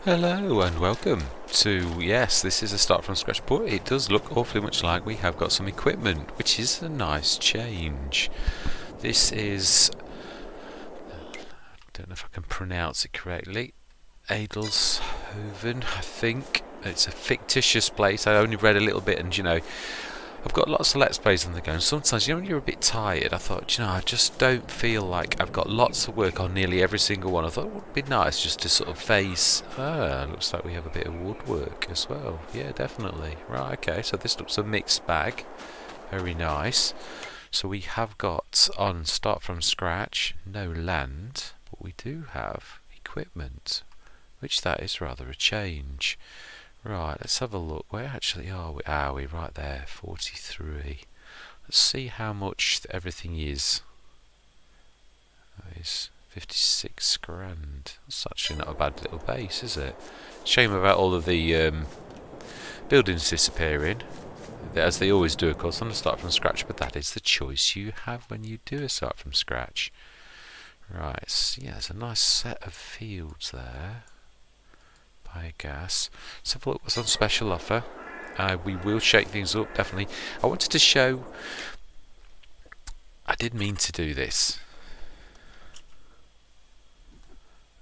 Hello and welcome to, yes, this is a start from scratch report. It does look awfully much like we have got some equipment, which is a nice change. This is, I don't know if I can pronounce it correctly, Adelshoven, I think. It's a fictitious place. I only read a little bit, and I've got lots of Let's Plays on the go, and sometimes, when you're a bit tired, I thought, I just don't feel like I've got lots of work on nearly every single one. I thought it would be nice just to sort of face, looks like we have a bit of woodwork as well. Yeah, definitely. Right, okay, so this looks a mixed bag. Very nice. So we have got, on Start From Scratch, no land, but we do have equipment, which that is rather a change. Right, let's have a look. Where actually are we? We right there, 43. Let's see how much everything is. That is 56 grand. That's actually not a bad little base, is it? Shame about all of the buildings disappearing, as they always do, of course, on a Start From Scratch, but that is the choice you have when you do a Start From Scratch. Right, so yeah, there's a nice set of fields there. Biogas. Let's have a look what's on special offer. We will shake things up, definitely. I wanted to show, I did mean to do this.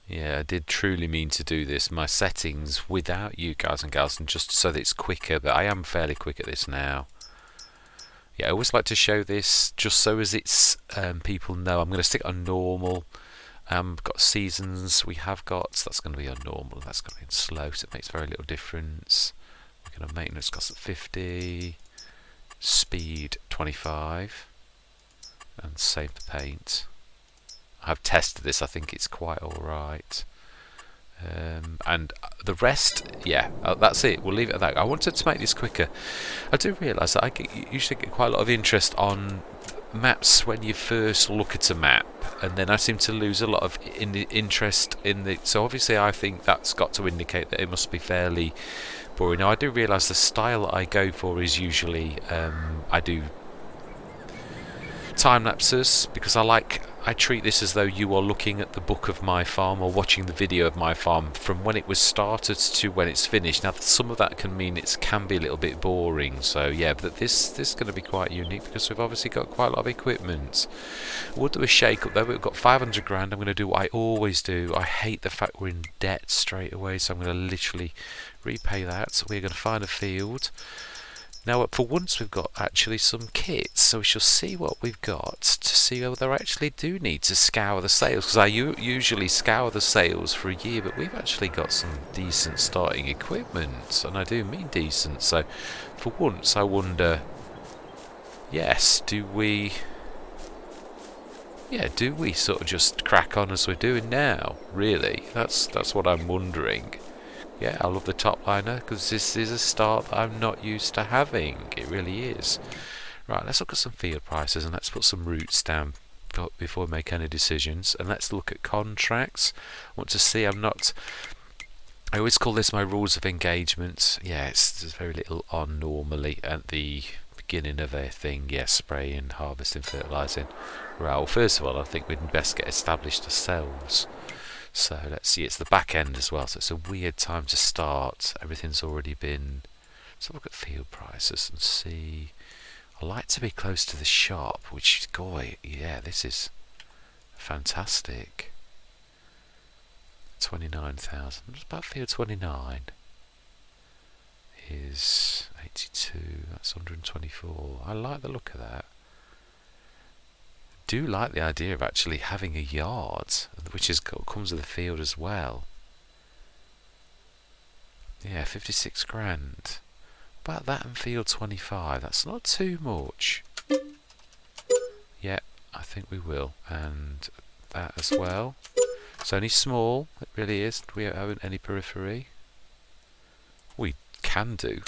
Yeah, I did truly mean to do this. My settings without you guys and gals, and just so that it's quicker, but I am fairly quick at this now. Yeah, I always like to show this just so as it's people know. I'm going to stick on normal. Got seasons, we have got, so that's going to be on normal, that's going to be on slow, so it makes very little difference. We're going to maintenance cost at 50, speed 25, and save the paint. I have tested this, I think it's quite alright. And the rest, yeah, that's it, we'll leave it at that. I wanted to make this quicker. I do realise that I usually get quite a lot of interest on maps when you first look at a map, and then I seem to lose a lot of interest in the. So obviously, I think that's got to indicate that it must be fairly boring. Now I do realise the style that I go for is usually I do time lapses because I treat this as though you are looking at the book of my farm or watching the video of my farm from when it was started to when it's finished. Now some of that can mean it can be a little bit boring, so yeah, but this is going to be quite unique because we've obviously got quite a lot of equipment. We'll do a shake up though. We've got 500 grand. I'm going to do what I always do. I hate the fact we're in debt straight away, so I'm going to literally repay that. So we're going to find a field. Now, for once, we've got actually some kits, so we shall see what we've got to see whether I actually do need to scour the sales, because I usually scour the sales for a year, but we've actually got some decent starting equipment, and I do mean decent, so for once I wonder, yes, do we sort of just crack on as we're doing now, really? That's what I'm wondering. Yeah, I love the top liner because this is a start that I'm not used to having. It really is. Right, let's look at some field prices and let's put some routes down before we make any decisions. And let's look at contracts. I want to see, I always call this my rules of engagement. Yeah, there's very little on normally at the beginning of a thing. Yeah, spraying, harvesting, fertilising. Right, well, first of all, I think we'd best get established ourselves. So let's see, it's the back end as well, so it's a weird time to start. Everything's already been. Let's look at field prices and see. I like to be close to the shop, which, boy, yeah, this is fantastic. 29,000. What's about field 29? Is 82. That's 124. I like the look of that. Do like the idea of actually having a yard, which comes with the field as well. Yeah, 56 grand. About that and field 25. That's not too much. Yeah, I think we will. And that as well. It's only small. It really is. We haven't any periphery. We can do.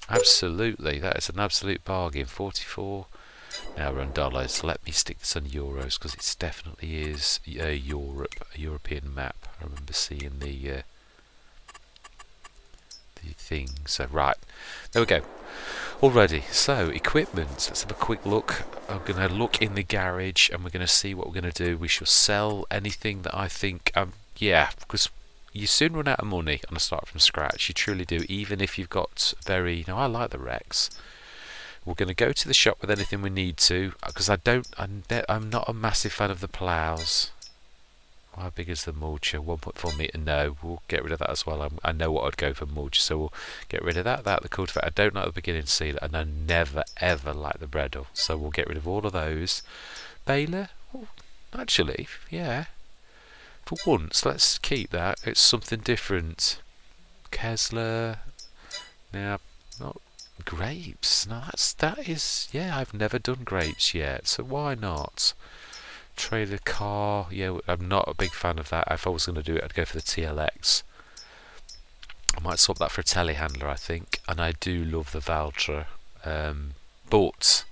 Absolutely. That is an absolute bargain. 44. Now we're on dollars. Let me stick this on euros because it definitely is a European map. I remember seeing the thing. So right, there we go. Already. So equipment. Let's have a quick look. I'm going to look in the garage and we're going to see what we're going to do. We shall sell anything that I think. Yeah, because you soon run out of money on a start from scratch. You truly do, even if you've got very... Now, I like the Rex. We're going to go to the shop with anything we need to, because I'm not a massive fan of the ploughs. How big is the mulcher? 1.4 metre. No, we'll get rid of that as well. I know what I'd go for mulcher, so we'll get rid of that. The cultivator. I don't like the beginning seeder, and I never ever like the Bredel, so we'll get rid of all of those. Baler? Oh, actually, yeah. For once, let's keep that. It's something different. Kessler. Now, not grapes. No, that is. Yeah, I've never done grapes yet, so why not? Trader car. Yeah, I'm not a big fan of that. If I was going to do it, I'd go for the TLX. I might swap that for a telehandler, I think. And I do love the Valtra, but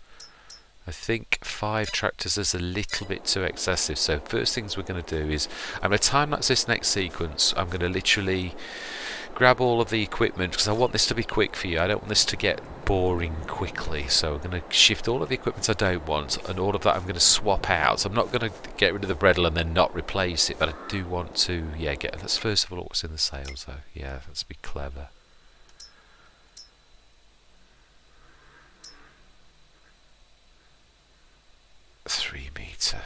I think 5 tractors is a little bit too excessive. So first things we're going to do is I'm going to time lapse this next sequence. I'm going to literally grab all of the equipment, because I want this to be quick for you. I don't want this to get boring quickly, so I'm going to shift all of the equipment I don't want, and all of that I'm going to swap out. So I'm not going to get rid of the Bredel and then not replace it, but I do want to, yeah, let's first of all look what's in the sales though. Yeah, let's be clever. Three metre.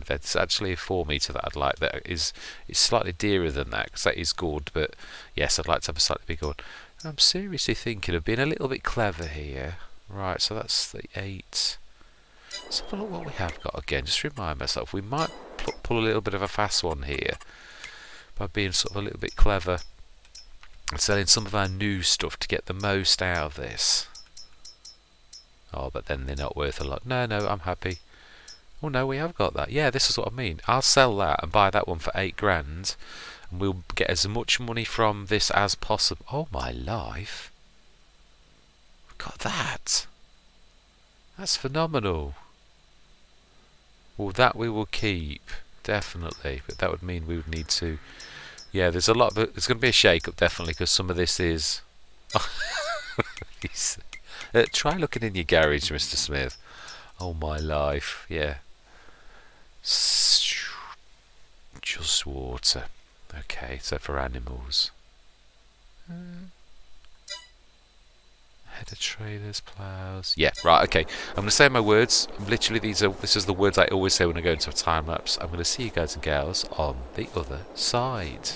That's actually a 4 metre that I'd like. That is, it's slightly dearer than that, because that is good, but yes, I'd like to have a slightly bigger one. I'm seriously thinking of being a little bit clever here. Right, so that's the 8. Let's have a look what we have got again. Just remind myself, we might pull a little bit of a fast one here by being sort of a little bit clever and selling some of our new stuff to get the most out of this. Oh, but then they're not worth a lot. No, I'm happy. Oh no, we have got that. Yeah, this is what I mean. I'll sell that and buy that one for 8 grand, and we'll get as much money from this as possible. Oh my life! Got that. That's phenomenal. Well, that we will keep definitely, but that would mean we would need to. Yeah, there's a lot. There's going to be a shake-up definitely, because some of this is. Try looking in your garage, Mr. Smith. Oh my life, yeah. Just water. Okay, so for animals. Header trailers, ploughs. Yeah, right, okay. I'm going to say my words. Literally, this is the words I always say when I go into a time lapse. I'm going to see you guys and gals on the other side.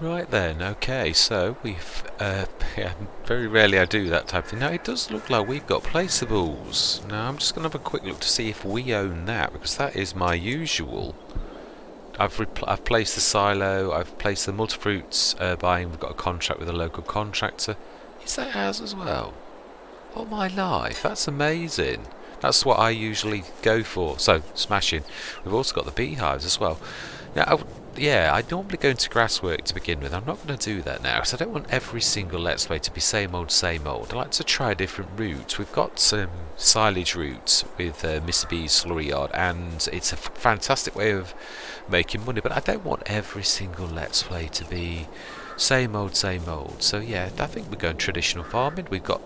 Right then, okay, so we've, yeah, very rarely I do that type of thing. Now it does look like we've got placeables. Now I'm just going to have a quick look to see if we own that, because that is my usual. I've placed the silo, I've placed the multifruits buying, we've got a contract with a local contractor. Is that ours as well? Oh my life, that's amazing. That's what I usually go for, so smashing. We've also got the beehives as well. Now, yeah, I normally go into grasswork to begin with. I'm not going to do that now because I don't want every single Let's Play to be same old, same old. I like to try different routes. We've got some silage routes with Mr. B's slurry yard, and it's a fantastic way of making money, but I don't want every single Let's Play to be same old, same old. So yeah, I think we're going traditional farming. We've got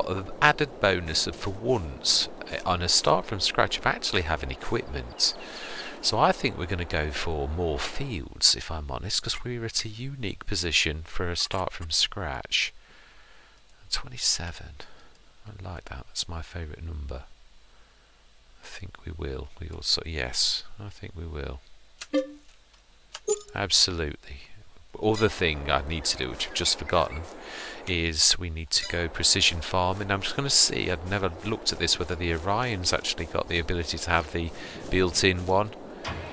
an added bonus of, for once, on a start from scratch, of actually having equipment. So I think we're going to go for more fields, if I'm honest, because we're at a unique position for a start from scratch. 27. I like that. That's my favourite number. I think we will. We also, yes, I think we will. Absolutely. Other thing I need to do, which I've just forgotten, is we need to go precision farming. I'm just going to see, I've never looked at this, whether the Orion's actually got the ability to have the built-in one.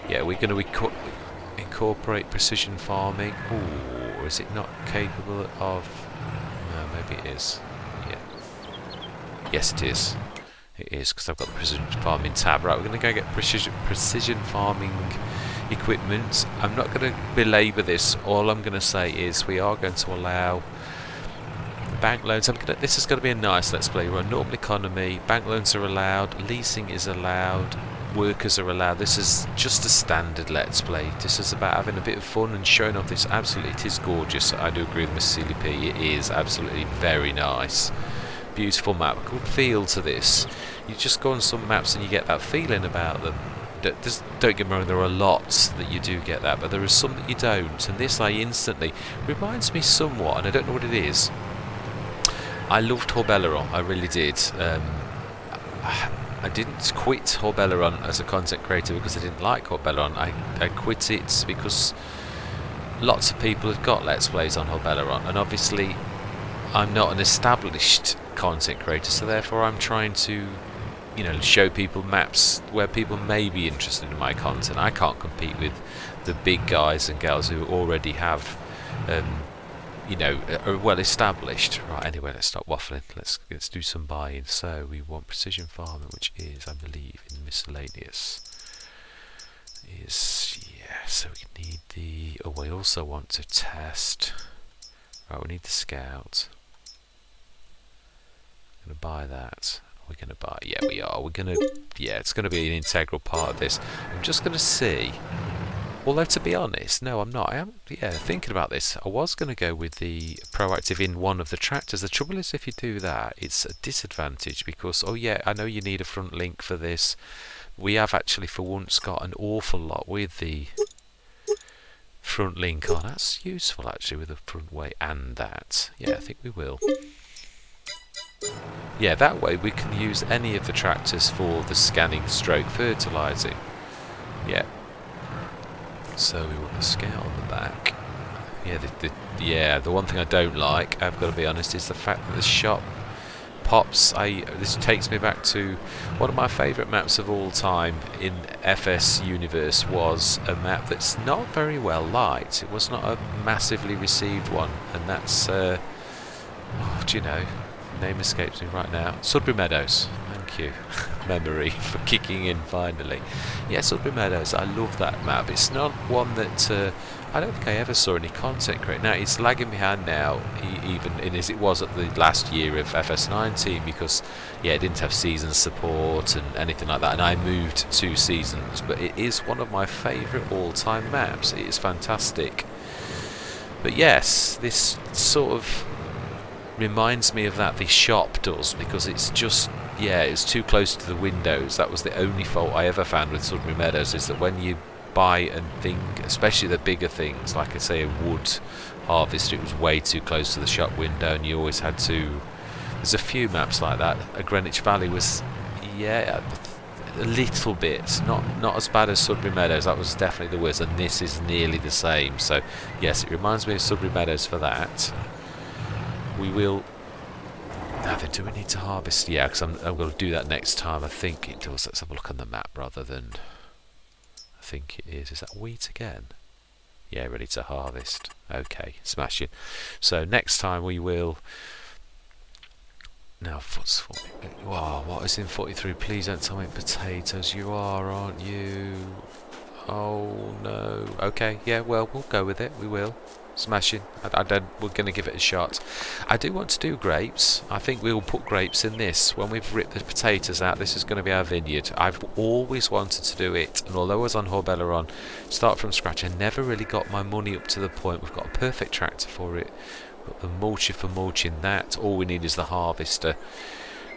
Yeah, we're going to incorporate precision farming. Ooh, is it not capable of... No, maybe it is. Yeah. Yes, it is. It is, because I've got the precision farming tab. Right, we're going to go get precision farming equipment. I'm not going to belabor this. All I'm going to say is we are going to allow bank loans. This is going to be a nice Let's Play. We're a normal economy. Bank loans are allowed. Leasing is allowed. Workers are allowed. This is just a standard Let's Play. This is about having a bit of fun and showing off this. Absolutely, it is gorgeous. I do agree with Miss Sealy P. It is absolutely very nice. Beautiful map. Good feel to this. You just go on some maps and you get that feeling about them. Don't get me wrong, there are lots that you do get that, but there are some that you don't. And this I instantly reminds me somewhat, and I don't know what it is. I loved Horbelleron, I really did. I didn't quit Horbelleron as a content creator because I didn't like Horbelleron. I quit it because lots of people have got Let's Plays on Horbelleron, and obviously I'm not an established content creator, so therefore I'm trying to, you know, show people maps where people may be interested in my content. I can't compete with the big guys and girls who already have, you know, are well established. Right, anyway, let's stop waffling. Let's do some buying. So we want precision farming, which is, I believe, in miscellaneous. Yeah, so we need the... Oh, we also want to test. Right, we need the scout. I'm going to buy that. We're going to buy... Yeah, we are. We're going to... Yeah, it's going to be an integral part of this. I'm just going to see... Although, to be honest, no, I'm not. I am, yeah, thinking about this. I was going to go with the proactive in one of the tractors. The trouble is, if you do that, it's a disadvantage because, oh yeah, I know you need a front link for this. We have actually, for once, got an awful lot with the front link on. That's useful, actually, with the front way and that. Yeah, I think we will. Yeah, that way we can use any of the tractors for the scanning stroke fertilising. Yeah. So we want the scout on the back. Yeah, the one thing I don't like, I've got to be honest, is the fact that the shop pops. This takes me back to one of my favourite maps of all time in FS Universe. Was a map that's not very well liked. It was not a massively received one, and that's oh, do you know? Name escapes me right now. Sudbury Meadows. Thank you, memory, for kicking in finally. Yeah, Sudbury Meadows. I love that map. It's not one that I don't think I ever saw any content create. Now it's lagging behind now, even in as it was at the last year of FS19, because yeah, it didn't have season support and anything like that. And I moved 2 seasons, but it is one of my favourite all-time maps. It is fantastic. But yes, this sort of reminds me of that the shop does, because it's just, yeah, it's too close to the windows. That was the only fault I ever found with Sudbury Meadows, is that when you buy and thing, especially the bigger things, like I say a wood harvester, it was way too close to the shop window, and you always had to... There's a few maps like that. Greenwich Valley was, yeah, a little bit, not as bad as Sudbury Meadows. That was definitely the worst, and this is nearly the same. So yes, it reminds me of Sudbury Meadows for that. We will. Now then, do we need to harvest? Yeah, because I'm going to do that next time. I think it does. Let's have a look on the map rather than. I think it is. Is that wheat again? Yeah, ready to harvest. Okay, smashing. So next time we will. Now, what's 40? Wow, what is in 43? Please don't tell me potatoes. You are, aren't you? Oh no. Okay, yeah. Well, we'll go with it. We will. Smashing. I don't. We're going to give it a shot. I do want to do grapes. I think we will put grapes in this when we've ripped the potatoes out. This is going to be our vineyard. I've always wanted to do it, and although I was on Horbelleron, start from scratch, I never really got my money up to the point. We've got a perfect tractor for it. Got the mulcher for mulching that. All we need is the harvester.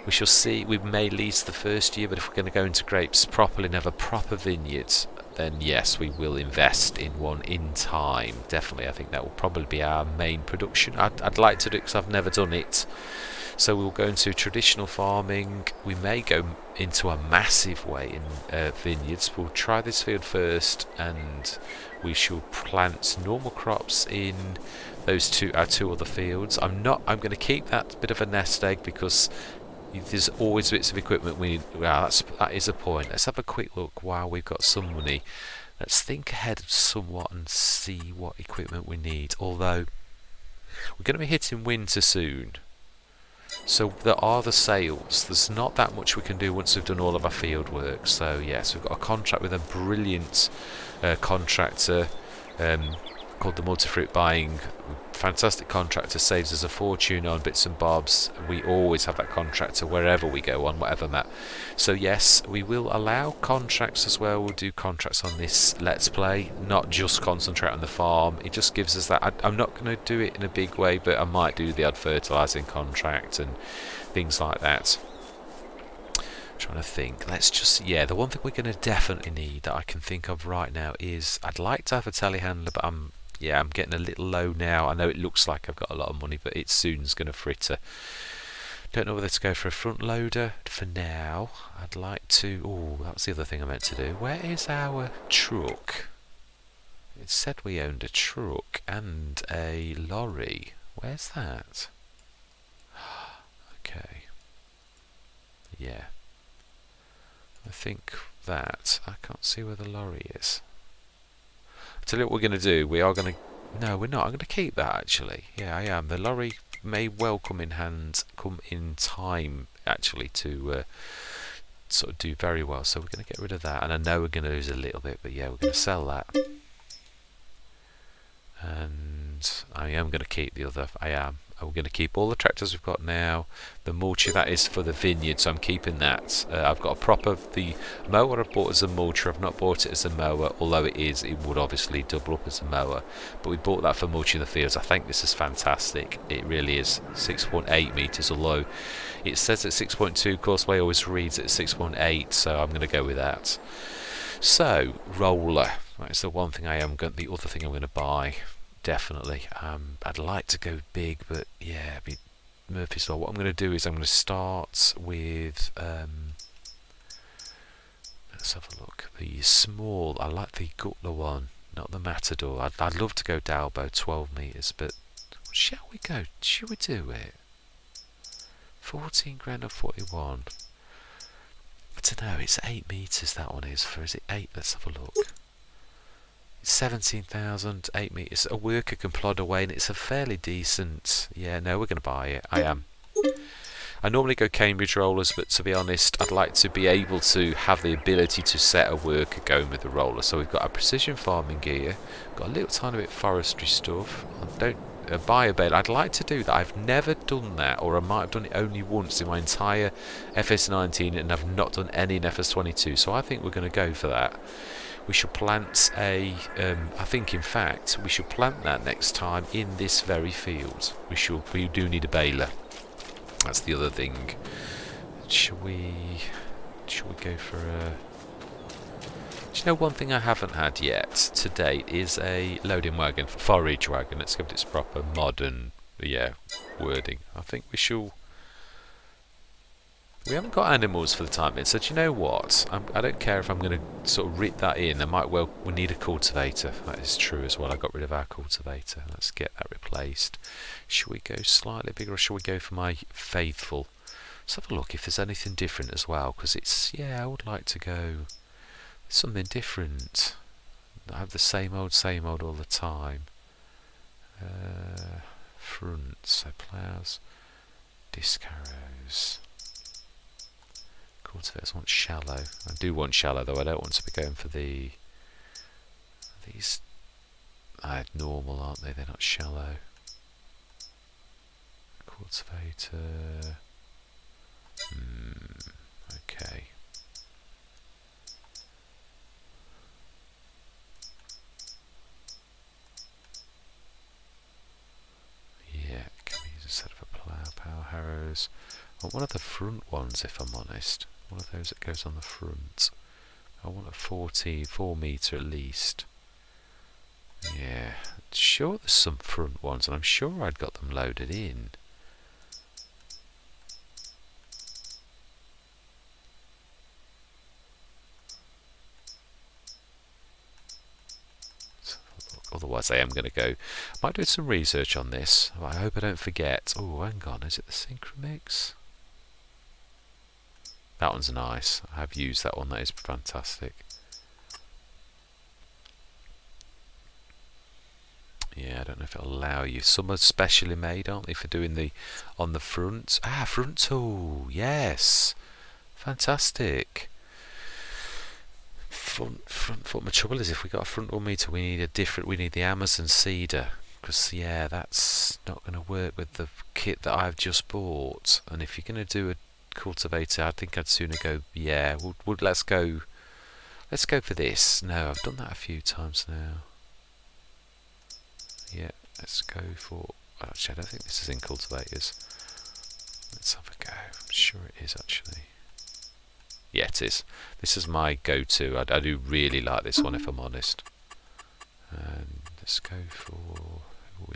We shall see. We may lease the first year, but if we're going to go into grapes properly and have a proper vineyard, then yes, we will invest in one in time. Definitely, I think that will probably be our main production. I'd like to do it because I've never done it. So we'll go into traditional farming. We may go into a massive way in vineyards. We'll try this field first, and we shall plant normal crops in those our two other fields. I'm going to keep that bit of a nest egg because there's always bits of equipment we need. Well, that is a point. Let's have a quick look while we've got some money. Let's think ahead somewhat and see what equipment we need. Although we're going to be hitting winter soon, so there are the sales. There's not that much we can do once we've done all of our field work. So yes, we've got a contract with a brilliant contractor called the Multifruit Buying. Fantastic contractor, saves us a fortune on bits and bobs. We always have that contractor wherever we go on whatever map. So yes, we will allow contracts as well. We'll do contracts on this Let's Play, not just concentrate on the farm. It just gives us that. I'm not going to do it in a big way, but I might do the odd fertilising contract and things like that. Trying to think. Let's just, yeah, the one thing we're going to definitely need that I can think of right now is I'd like to have a telehandler, but I'm getting a little low now. I know it looks like I've got a lot of money, but it soon's going to fritter. Don't know whether to go for a front loader for now. I'd like to. Oh, that's the other thing I meant to do. Where is our truck? It said we owned a truck and a lorry. Where's that? Okay. Yeah. I think that. I can't see where the lorry is. Tell you what we're going to do. We are going to. No, we're not. I'm going to keep that actually. Yeah, I am. The lorry may well come in time actually to sort of do very well. So we're going to get rid of that. And I know we're going to lose a little bit, but yeah, we're going to sell that. And I am going to keep the other. I am. We're going to keep all the tractors we've got now. The mulcher, that is for the vineyard, so I'm keeping that. I've got the mower I've bought as a mulcher. I've not bought it as a mower, although it would obviously double up as a mower. But we bought that for mulching the fields. I think this is fantastic. It really is. 6.8 metres, although it says at 6.2. Courseplay always reads at 6.8, so I'm going to go with that. So, roller. That's the one thing the other thing I'm going to buy. Definitely. I'd like to go big, but yeah, Murphy's Law. What I'm going to do is I'm going to start with let's have a look. The small. I like the Gutler one, not the Matador. I'd love to go Dalbo 12 metres, but shall we go? Should we do it? 14 grand or 41? I don't know. It's 8 metres. That one is. Is it 8? Let's have a look. 17,000, 8 metres. A worker can plod away, and it's a fairly decent. Yeah, no, we're going to buy it. I am. I normally go Cambridge rollers, but to be honest, I'd like to be able to have the ability to set a worker going with the roller. So we've got our precision farming gear, got a little tiny bit of forestry stuff. I don't buy a bale. I'd like to do that. I've never done that, or I might have done it only once in my entire FS19, and I've not done any in FS22. So I think we're going to go for that. We should plant I think in fact we should plant that next time in this very field. We do need a baler. That's the other thing. Should we go for a... Do you know one thing I haven't had yet to date is a loading wagon, forage wagon. Let's give it its proper modern wording. I think we shall... We haven't got animals for the time being, so do you know what? I don't care if I'm going to sort of rip that in. We need a cultivator. That is true as well. I got rid of our cultivator. Let's get that replaced. Should we go slightly bigger, or should we go for my faithful? Let's have a look if there's anything different as well, because I would like to go something different. I have the same old all the time. Front, so ploughs, disc harrows. Cultivators want shallow. I do want shallow, though I don't want to be going for these. Normal, aren't they? They're not shallow. Cultivator. Okay. Yeah, can we use a set of a plough, power harrows? I want one of the front ones, if I'm honest. One of those that goes on the front. I want a 4 metre at least. Yeah, sure there's some front ones, and I'm sure I'd got them loaded in. Otherwise I am going to go. I might do some research on this. I hope I don't forget. Oh, hang on, is it the Synchromix? That one's nice. I have used that one. That is fantastic. Yeah, I don't know if it'll allow you. Some are specially made, aren't they, for doing on the front? Front tool. Yes. Fantastic. Front foot. My trouble is, if we got a front wheel meter, we need the Amazon Cedar, because that's not going to work with the kit that I've just bought. And if you're going to do a cultivator, I think I'd sooner go. Yeah, let's go for this. No, I've done that a few times now. Yeah, let's go for. Actually, I don't think this is in cultivators. Let's have a go. I'm sure it is actually. Yeah, it is. This is my go-to. I do really like this one, if I'm honest. And let's go for.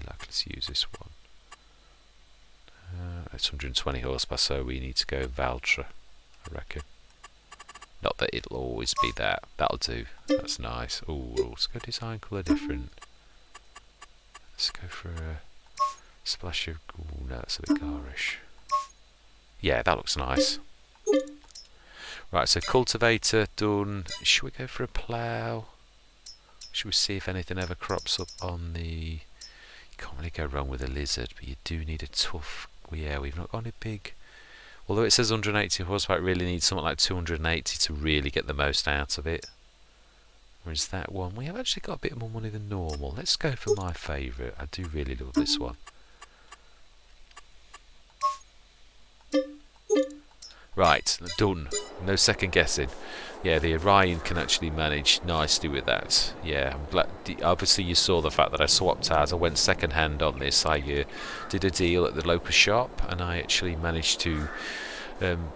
Let's use this one. It's 120 horsepower, so we need to go Valtra, I reckon. Not that it'll always be that. That'll do. That's nice. Oh, let's go design colour different. Let's go for a splash of. Oh no, that's a bit garish. Yeah, that looks nice. Right, so cultivator done. Should we go for a plough? Should we see if anything ever crops up on the. You can't really go wrong with a lizard, but you do need a tough. Yeah, we've not got any big. Although it says 180 horsepower, it really needs something like 280 to really get the most out of it. Whereas that one, we have actually got a bit more money than normal. Let's go for my favourite. I do really love this one. Right, done. No second guessing. Yeah, the Orion can actually manage nicely with that. Yeah, I'm glad. Obviously, you saw the fact that I swapped out. I went second hand on this. I did a deal at the local shop, and I actually managed to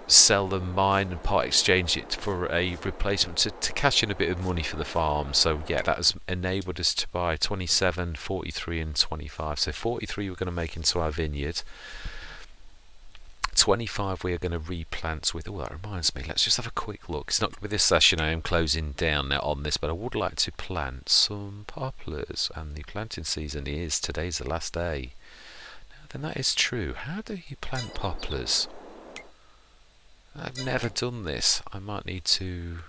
sell them mine and part exchange it for a replacement to cash in a bit of money for the farm. So yeah, that has enabled us to buy 27, 43 and 25. So 43 we're going to make into our vineyard. 25 we are going to replant with. Oh, that reminds me, let's just have a quick look. It's not with this session, I am closing down now on this, but I would like to plant some poplars, and the planting season is, today's the last day. Now then, that is true. How do you plant poplars? I've never done this. I might need to.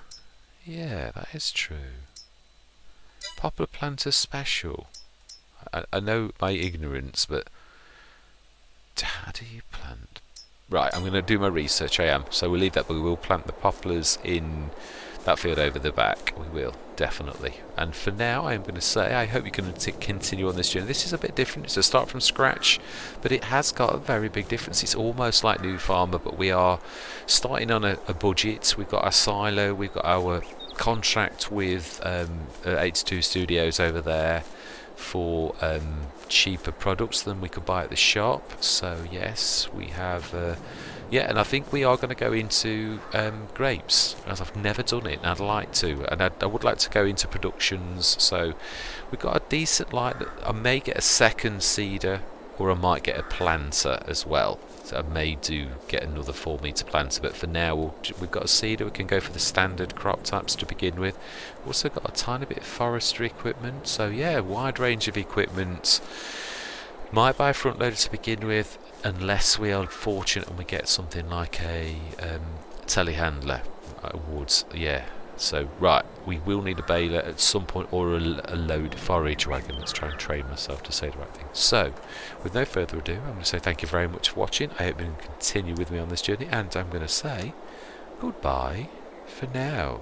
Yeah, that is true. Poplar planter special. I know my ignorance, but how do you plant? Right, I'm going to do my research. I am. So we'll leave that, but we will plant the poplars in that field over the back. We will, definitely. And for now, I'm going to say I hope you can continue on this journey. This is a bit different. It's a start from scratch, but it has got a very big difference. It's almost like New Farmer, but we are starting on a budget. We've got our silo. We've got our contract with 82 Studios over there for cheaper products than we could buy at the shop. So yes, we have and I think we are going to go into grapes, as I've never done it and I'd like to, and I would like to go into productions. So we've got a decent I may get a second seeder, or I might get a planter as well. So I may do get another 4-metre planter, but for now we've got a seeder. We can go for the standard crop types to begin with. We've also got a tiny bit of forestry equipment, so yeah, wide range of equipment. Might buy a front loader to begin with, unless we are fortunate and we get something like a telehandler. I would, yeah. So right, we will need a baler at some point, or a load forage wagon. Let's try and train myself to say the right thing. So, with no further ado, I'm going to say thank you very much for watching. I hope you can continue with me on this journey, and I'm going to say goodbye for now.